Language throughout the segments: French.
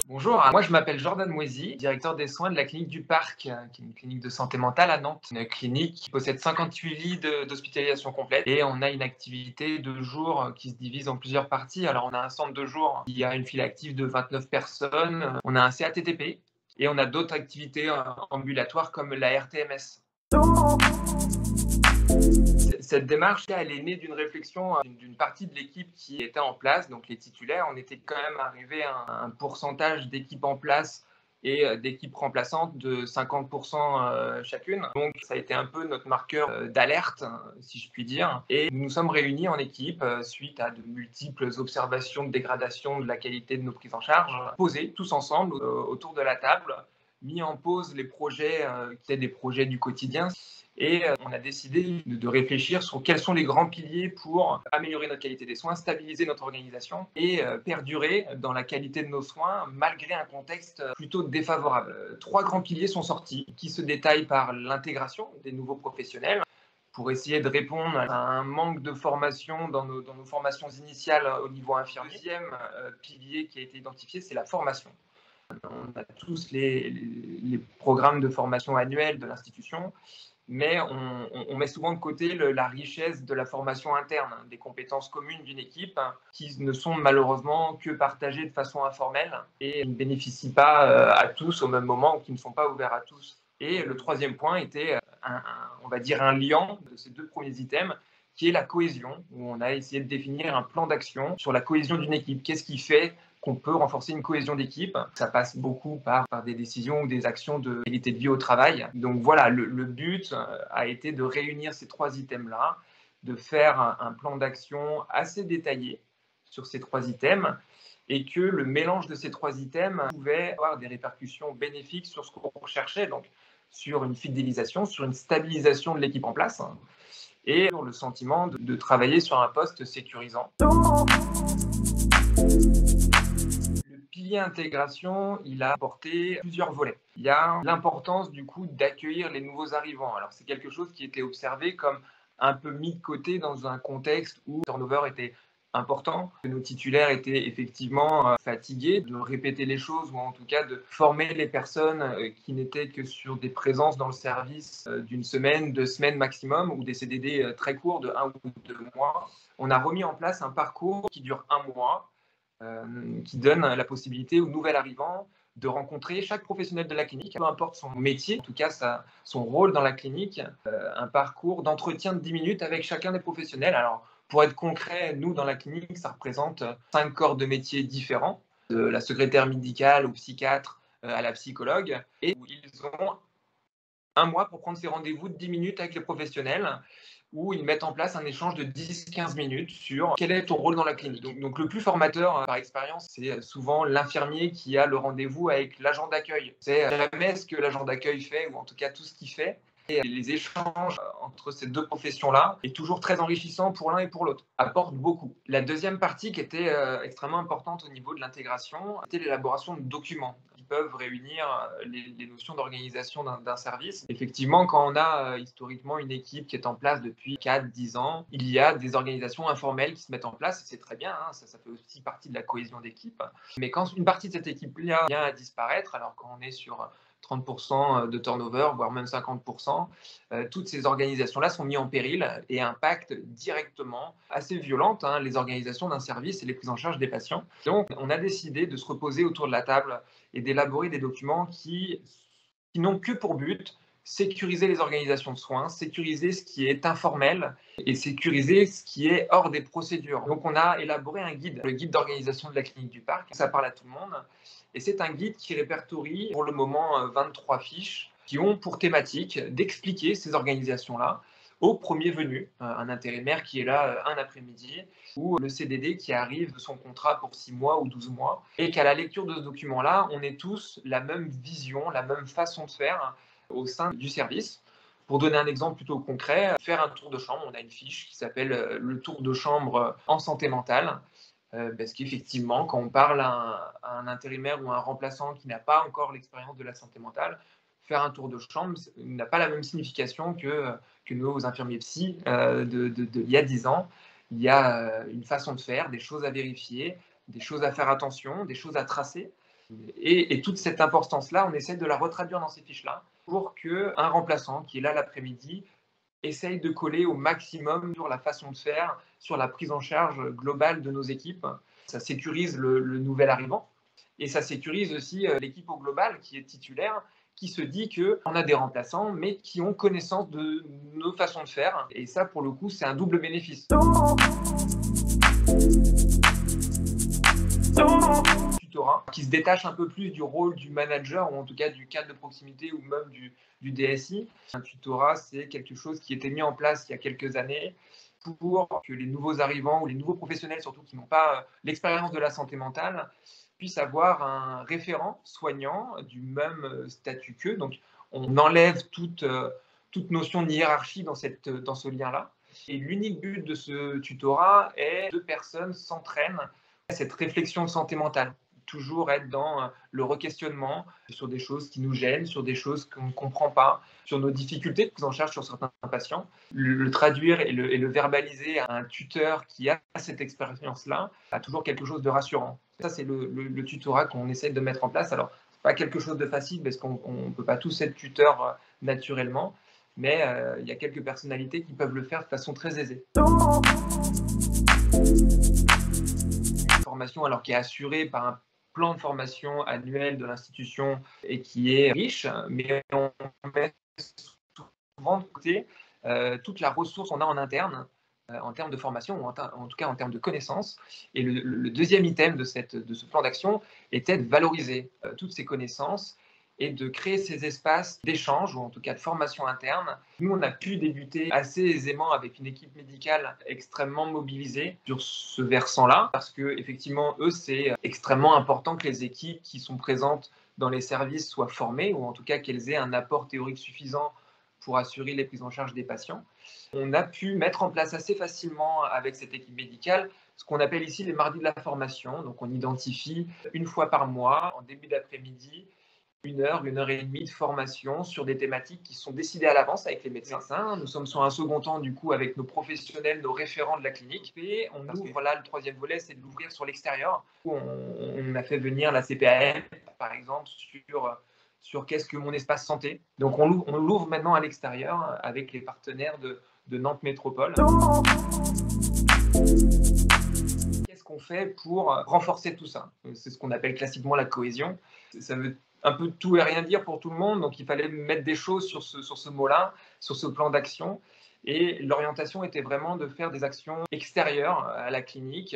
Bonjour, moi je m'appelle Jordan Moisy, directeur des soins de la clinique du Parc, qui est une clinique de santé mentale à Nantes. Une clinique qui possède 58 lits d'hospitalisation complète et on a une activité de jour qui se divise en plusieurs parties. Alors on a un centre de jour qui a une file active de 29 personnes, on a un CATTP et on a d'autres activités ambulatoires comme la RTMS. Cette démarche, elle est née d'une réflexion d'une partie de l'équipe qui était en place, donc les titulaires. On était quand même arrivé à un pourcentage d'équipes en place et d'équipes remplaçantes de 50% chacune. Donc ça a été un peu notre marqueur d'alerte, si je puis dire. Et nous nous sommes réunis en équipe suite à de multiples observations de dégradation de la qualité de nos prises en charge, posés tous ensemble autour de la table, mis en pause les projets qui étaient des projets du quotidien. Et on a décidé de réfléchir sur quels sont les grands piliers pour améliorer notre qualité des soins, stabiliser notre organisation et perdurer dans la qualité de nos soins malgré un contexte plutôt défavorable. 3 grands piliers sont sortis qui se détaillent par l'intégration des nouveaux professionnels pour essayer de répondre à un manque de formation dans nos formations initiales au niveau infirmier. Le deuxième pilier qui a été identifié, c'est la formation. On a tous les programmes de formation annuels de l'institution, mais on met souvent de côté la richesse de la formation interne, des compétences communes d'une équipe qui ne sont malheureusement que partagées de façon informelle et ne bénéficient pas à tous au même moment ou qui ne sont pas ouverts à tous. Et le troisième point était, on va dire, un liant de ces 2 premiers items, qui est la cohésion, où on a essayé de définir un plan d'action sur la cohésion d'une équipe. Qu'est-ce qui fait qu'on peut renforcer une cohésion d'équipe? Ça passe beaucoup par des décisions ou des actions de qualité de vie au travail. Donc voilà, le but a été de réunir ces 3 items-là, de faire un plan d'action assez détaillé sur ces 3 items et que le mélange de ces 3 items pouvait avoir des répercussions bénéfiques sur ce qu'on recherchait, donc sur une fidélisation, sur une stabilisation de l'équipe en place et sur le sentiment de travailler sur un poste sécurisant. Le pilier intégration, il a apporté plusieurs volets. Il y a l'importance du coup d'accueillir les nouveaux arrivants. Alors c'est quelque chose qui était observé comme un peu mis de côté dans un contexte où le turnover était important, que nos titulaires étaient effectivement fatigués de répéter les choses ou en tout cas de former les personnes qui n'étaient que sur des présences dans le service d'une semaine, 2 semaines maximum ou des CDD très courts de 1 ou 2 mois. On a remis en place un parcours qui dure 1 mois, qui donne la possibilité aux nouvel arrivants de rencontrer chaque professionnel de la clinique, peu importe son métier, en tout cas son rôle dans la clinique, un parcours d'entretien de 10 minutes avec chacun des professionnels. Alors, pour être concret, nous, dans la clinique, ça représente 5 corps de métiers différents, de la secrétaire médicale au psychiatre à la psychologue, et où ils ont 1 mois pour prendre ces rendez-vous de 10 minutes avec les professionnels, où ils mettent en place un échange de 10-15 minutes sur quel est ton rôle dans la clinique. Donc le plus formateur par expérience, c'est souvent l'infirmier qui a le rendez-vous avec l'agent d'accueil. C'est jamais ce que l'agent d'accueil fait, ou en tout cas tout ce qu'il fait. Et les échanges entre ces 2 professions-là est toujours très enrichissant pour l'un et pour l'autre, apporte beaucoup. La deuxième partie qui était extrêmement importante au niveau de l'intégration, c'était l'élaboration de documents qui peuvent réunir les notions d'organisation d'un service. Effectivement, quand on a historiquement une équipe qui est en place depuis 4-10 ans, il y a des organisations informelles qui se mettent en place, et c'est très bien, hein, ça fait aussi partie de la cohésion d'équipe. Mais quand une partie de cette équipe-là vient à disparaître, alors quand on est sur 30% de turnover, voire même 50%, toutes ces organisations-là sont mises en péril et impactent directement, assez violentes, les organisations d'un service et les prises en charge des patients. Donc, on a décidé de se reposer autour de la table et d'élaborer des documents qui n'ont que pour but sécuriser les organisations de soins, sécuriser ce qui est informel et sécuriser ce qui est hors des procédures. Donc on a élaboré un guide, le guide d'organisation de la clinique du Parc, ça parle à tout le monde, et c'est un guide qui répertorie pour le moment 23 fiches qui ont pour thématique d'expliquer ces organisations-là au premier venu, un intérimaire qui est là un après-midi, ou le CDD qui arrive de son contrat pour 6 mois ou 12 mois, et qu'à la lecture de ce document-là, on ait tous la même vision, la même façon de faire au sein du service. Pour donner un exemple plutôt concret, faire un tour de chambre, on a une fiche qui s'appelle le tour de chambre en santé mentale, parce qu'effectivement, quand on parle à un intérimaire ou à un remplaçant qui n'a pas encore l'expérience de la santé mentale, faire un tour de chambre n'a pas la même signification que nos infirmiers psy il y a 10 ans. Il y a une façon de faire, des choses à vérifier, des choses à faire attention, des choses à tracer. Et toute cette importance-là, on essaie de la retraduire dans ces fiches-là pour qu'un remplaçant qui est là l'après-midi essaye de coller au maximum sur la façon de faire, sur la prise en charge globale de nos équipes. Ça sécurise le nouvel arrivant et ça sécurise aussi l'équipe au global qui est titulaire, qui se dit qu'on a des remplaçants, mais qui ont connaissance de nos façons de faire. Et ça, pour le coup, c'est un double bénéfice. Tutorat, qui se détache un peu plus du rôle du manager, ou en tout cas du cadre de proximité, ou même du DSI. Un tutorat, c'est quelque chose qui était mis en place il y a quelques années pour que les nouveaux arrivants, ou les nouveaux professionnels surtout, qui n'ont pas l'expérience de la santé mentale, puissent avoir un référent soignant du même statut qu'eux. Donc, on enlève toute notion de hiérarchie dans ce lien-là. Et l'unique but de ce tutorat est que 2 personnes s'entraînent à cette réflexion de santé mentale. Toujours être dans le re-questionnement sur des choses qui nous gênent, sur des choses qu'on ne comprend pas, sur nos difficultés de prise en charge sur certains patients. Le traduire et le verbaliser à un tuteur qui a cette expérience-là a toujours quelque chose de rassurant. Ça, c'est le tutorat qu'on essaie de mettre en place. Alors, ce n'est pas quelque chose de facile parce qu'on ne peut pas tous être tuteur naturellement, mais il y a quelques personnalités qui peuvent le faire de façon très aisée. Une formation alors qui est assurée par un plan de formation annuel de l'institution et qui est riche, mais on met souvent de côté toute la ressource qu'on a en interne en termes de formation, ou en tout cas en termes de connaissances. Et le deuxième item de ce plan d'action était de valoriser toutes ces connaissances et de créer ces espaces d'échange, ou en tout cas de formation interne. Nous, on a pu débuter assez aisément avec une équipe médicale extrêmement mobilisée sur ce versant-là, parce que effectivement, eux, c'est extrêmement important que les équipes qui sont présentes dans les services soient formées, ou en tout cas qu'elles aient un apport théorique suffisant pour assurer les prises en charge des patients. On a pu mettre en place assez facilement avec cette équipe médicale ce qu'on appelle ici les mardis de la formation. Donc on identifie une fois par mois, en début d'après-midi, 1 heure et demie de formation sur des thématiques qui sont décidées à l'avance avec les médecins. Nous sommes sur un second temps, du coup, avec nos professionnels, nos référents de la clinique. Et on ouvre là, le troisième volet, c'est de l'ouvrir sur l'extérieur. On a fait venir la CPAM, par exemple, sur qu'est-ce que mon espace santé. Donc on l'ouvre maintenant à l'extérieur avec les partenaires de Nantes Métropole. Qu'est-ce qu'on fait pour renforcer tout ça? C'est ce qu'on appelle classiquement la cohésion. Ça veut un peu tout et rien dire pour tout le monde, donc il fallait mettre des choses sur ce mot-là, sur ce plan d'action. Et l'orientation était vraiment de faire des actions extérieures à la clinique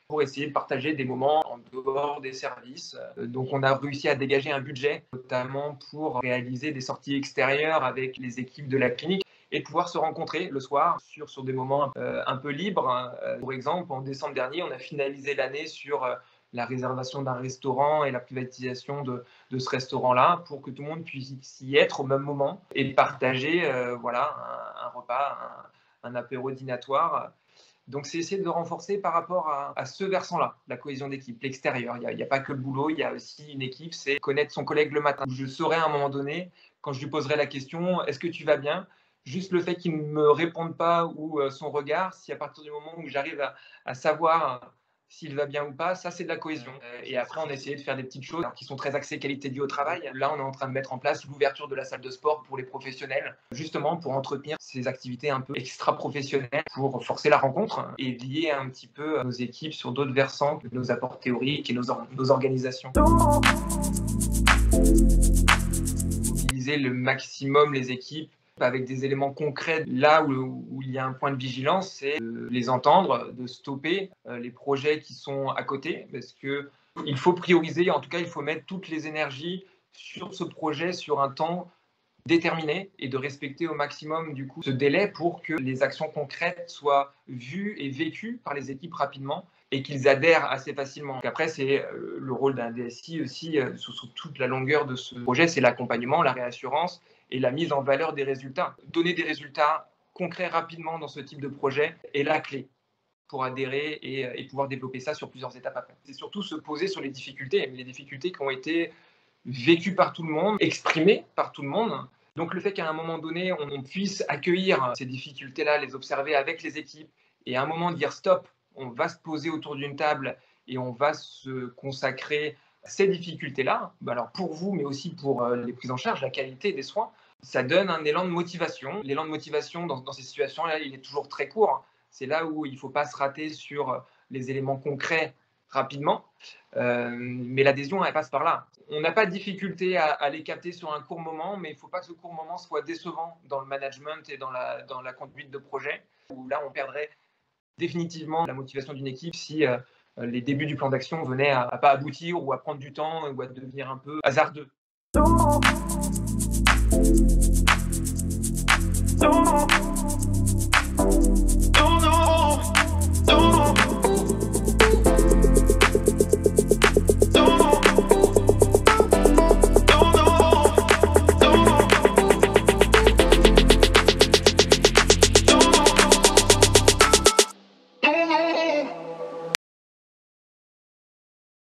pour essayer de partager des moments en dehors des services. Donc on a réussi à dégager un budget, notamment pour réaliser des sorties extérieures avec les équipes de la clinique et pouvoir se rencontrer le soir sur des moments un peu libres. Par exemple, en décembre dernier, on a finalisé l'année sur la réservation d'un restaurant et la privatisation de ce restaurant-là pour que tout le monde puisse y être au même moment et partager un repas, un apéro dînatoire. Donc, c'est essayer de renforcer par rapport à ce versant-là, la cohésion d'équipe, l'extérieur. Il n'y a pas que le boulot, il y a aussi une équipe, c'est connaître son collègue le matin. Je saurais à un moment donné, quand je lui poserai la question, est-ce que tu vas bien? Juste le fait qu'il ne me réponde pas ou son regard, si à partir du moment où j'arrive à savoir s'il va bien ou pas, ça c'est de la cohésion. Et après, on a essayé de faire des petites choses qui sont très axées qualité de vie au travail. Là, on est en train de mettre en place l'ouverture de la salle de sport pour les professionnels, justement pour entretenir ces activités un peu extra-professionnelles, pour forcer la rencontre et lier un petit peu nos équipes sur d'autres versants que nos apports théoriques et nos organisations. Mobiliser le maximum les équipes avec des éléments concrets. Là où il y a un point de vigilance, c'est de les entendre, de stopper les projets qui sont à côté, parce qu'il faut prioriser, en tout cas il faut mettre toutes les énergies sur ce projet, sur un temps déterminé, et de respecter au maximum du coup ce délai pour que les actions concrètes soient vues et vécues par les équipes rapidement et qu'ils adhèrent assez facilement. Donc après, c'est le rôle d'un DSI aussi sur toute la longueur de ce projet, c'est l'accompagnement, la réassurance et la mise en valeur des résultats. Donner des résultats concrets rapidement dans ce type de projet est la clé pour adhérer et pouvoir développer ça sur plusieurs étapes après. C'est surtout se poser sur les difficultés qui ont été vécu par tout le monde, exprimé par tout le monde. Donc le fait qu'à un moment donné, on puisse accueillir ces difficultés-là, les observer avec les équipes et à un moment dire stop, on va se poser autour d'une table et on va se consacrer à ces difficultés-là, alors pour vous, mais aussi pour les prises en charge, la qualité des soins, ça donne un élan de motivation. L'élan de motivation dans ces situations-là, il est toujours très court. C'est là où il ne faut pas se rater sur les éléments concrets rapidement. Mais l'adhésion, elle passe par là. On n'a pas de difficulté à les capter sur un court moment, mais il ne faut pas que ce court moment soit décevant dans le management et dans la conduite de projet, où là, on perdrait définitivement la motivation d'une équipe si les débuts du plan d'action venaient à pas aboutir ou à prendre du temps ou à devenir un peu hasardeux.